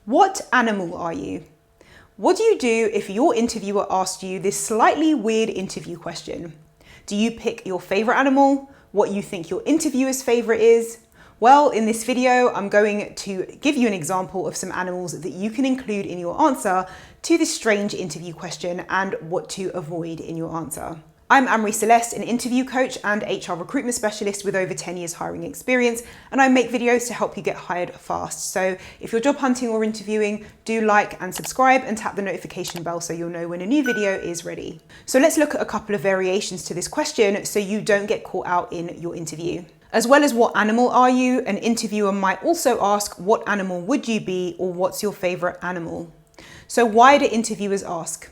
What animal are you? What do you do if your interviewer asked you this slightly weird interview question? Do you pick your favorite animal? What you think your interviewer's favorite is? Well, in this video, I'm going to give you an example of some animals that you can include in your answer to this strange interview question and what to avoid in your answer. I'm Amri Celeste, an interview coach and HR recruitment specialist with over 10 years hiring experience, and I make videos to help you get hired fast. So if you're job hunting or interviewing, do like and subscribe and tap the notification bell so you'll know when a new video is ready. So let's look at a couple of variations to this question so you don't get caught out in your interview. As well as what animal are you, an interviewer might also ask what animal would you be or what's your favorite animal. So why do interviewers ask?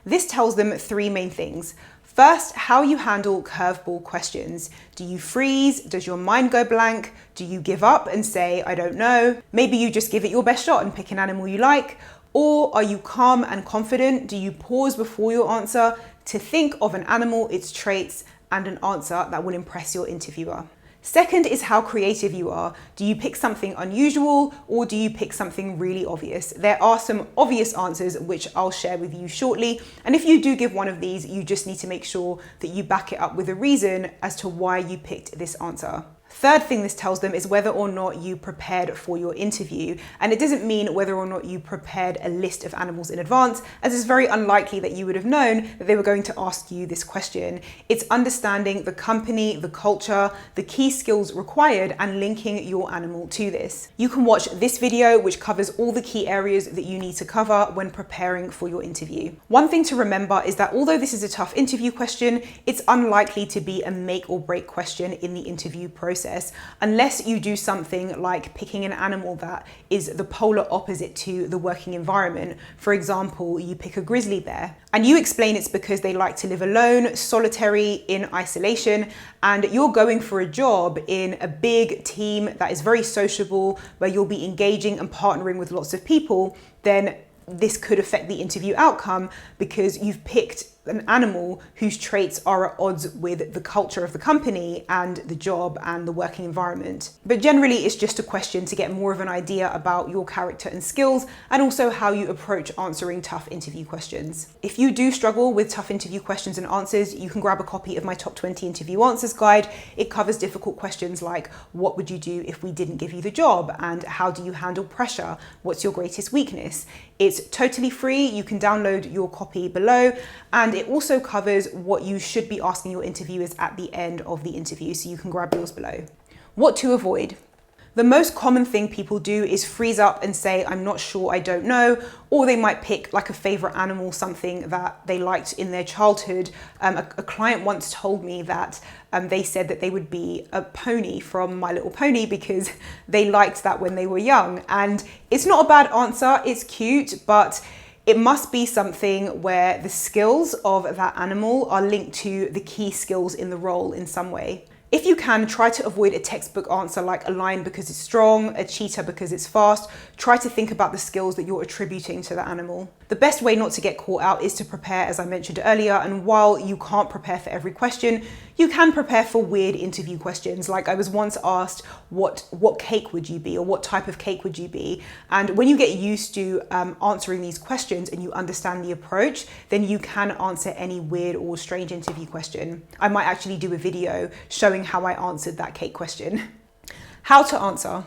This tells them three main things. First, how you handle curveball questions. Do you freeze? Does your mind go blank? Do you give up and say, I don't know? Maybe you just give it your best shot and pick an animal you like. Or are you calm and confident? Do you pause before your answer to think of an animal, its traits, and an answer that will impress your interviewer? Second is how creative you are. Do you pick something unusual or do you pick something really obvious? There are some obvious answers which I'll share with you shortly. And if you do give one of these, you just need to make sure that you back it up with a reason as to why you picked this answer. Third thing this tells them is whether or not you prepared for your interview. And it doesn't mean whether or not you prepared a list of animals in advance, as it's very unlikely that you would have known that they were going to ask you this question. It's understanding the company, the culture, the key skills required, and linking your animal to this. You can watch this video, which covers all the key areas that you need to cover when preparing for your interview. One thing to remember is that although this is a tough interview question, it's unlikely to be a make or break question in the interview process, unless you do something like picking an animal that is the polar opposite to the working environment. For example, you pick a grizzly bear and you explain it's because they like to live alone, solitary, in isolation, and you're going for a job in a big team that is very sociable, where you'll be engaging and partnering with lots of people. Then this could affect the interview outcome because you've picked an animal whose traits are at odds with the culture of the company and the job and the working environment. But generally, it's just a question to get more of an idea about your character and skills, and also how you approach answering tough interview questions. If you do struggle with tough interview questions and answers, you can grab a copy of my top 20 interview answers guide. It covers difficult questions like, what would you do if we didn't give you the job? And how do you handle pressure? What's your greatest weakness? It's totally free. You can download your copy below, and it also covers what you should be asking your interviewers at the end of the interview, so you can grab yours below. What to avoid? The most common thing people do is freeze up and say, I'm not sure, I don't know, or they might pick like a favorite animal, something that they liked in their childhood. A client once told me that they said that they would be a pony from My Little Pony because they liked that when they were young. And it's not a bad answer, it's cute, but it must be something where the skills of that animal are linked to the key skills in the role in some way. If you can, try to avoid a textbook answer like a lion because it's strong, a cheetah because it's fast. Try to think about the skills that you're attributing to the animal. The best way not to get caught out is to prepare, as I mentioned earlier, and while you can't prepare for every question, you can prepare for weird interview questions. Like I was once asked, what cake would you be, or what type of cake would you be? And when you get used to answering these questions and you understand the approach, then you can answer any weird or strange interview question. I might actually do a video showing how I answered that cake question. How to answer.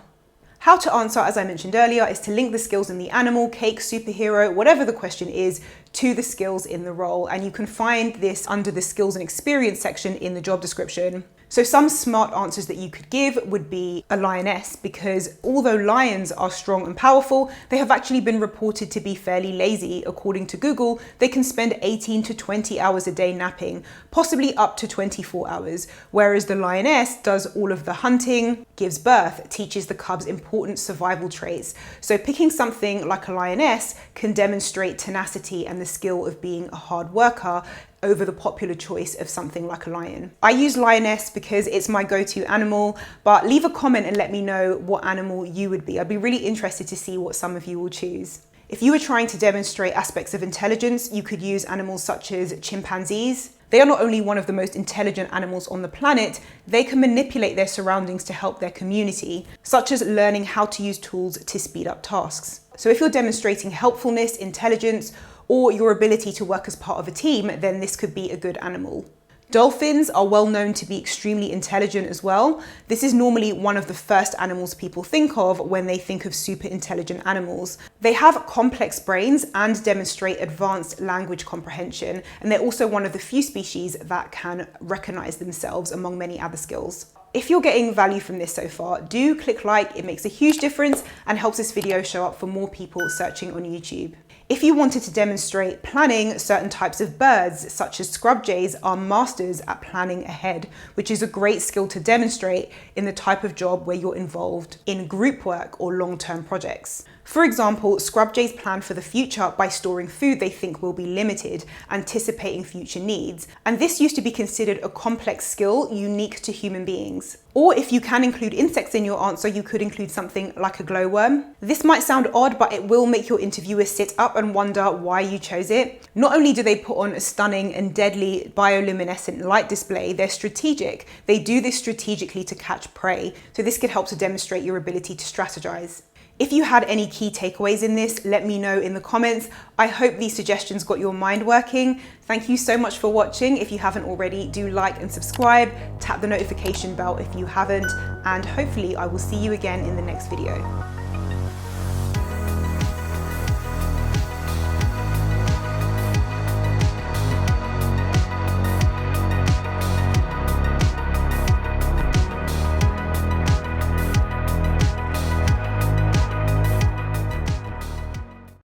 How to answer, as I mentioned earlier, is to link the skills in the animal, cake, superhero, whatever the question is, to the skills in the role. And you can find this under the skills and experience section in the job description. So some smart answers that you could give would be a lioness, because although lions are strong and powerful, they have actually been reported to be fairly lazy. According to Google, they can spend 18 to 20 hours a day napping, possibly up to 24 hours, whereas the lioness does all of the hunting, gives birth, teaches the cubs important survival traits. So picking something like a lioness can demonstrate tenacity and the skill of being a hard worker over the popular choice of something like a lion. I use lioness because it's my go-to animal, but leave a comment and let me know what animal you would be. I'd be really interested to see what some of you will choose. If you were trying to demonstrate aspects of intelligence, you could use animals such as chimpanzees. They are not only one of the most intelligent animals on the planet, they can manipulate their surroundings to help their community, such as learning how to use tools to speed up tasks. So if you're demonstrating helpfulness, intelligence, or your ability to work as part of a team, then this could be a good animal. Dolphins are well known to be extremely intelligent as well. This is normally one of the first animals people think of when they think of super intelligent animals. They have complex brains and demonstrate advanced language comprehension, and they're also one of the few species that can recognize themselves among many other skills. If you're getting value from this so far, do click like, it makes a huge difference and helps this video show up for more people searching on YouTube. If you wanted to demonstrate planning, certain types of birds, such as scrub jays, are masters at planning ahead, which is a great skill to demonstrate in the type of job where you're involved in group work or long-term projects. For example, scrub jays plan for the future by storing food they think will be limited, anticipating future needs. And this used to be considered a complex skill unique to human beings. Or if you can include insects in your answer, you could include something like a glowworm. This might sound odd, but it will make your interviewer sit up and wonder why you chose it. Not only do they put on a stunning and deadly bioluminescent light display, they're strategic. They do this strategically to catch prey. So this could help to demonstrate your ability to strategize. If you had any key takeaways in this, let me know in the comments. I hope these suggestions got your mind working. Thank you so much for watching. If you haven't already, do like and subscribe, tap the notification bell if you haven't, and hopefully I will see you again in the next video.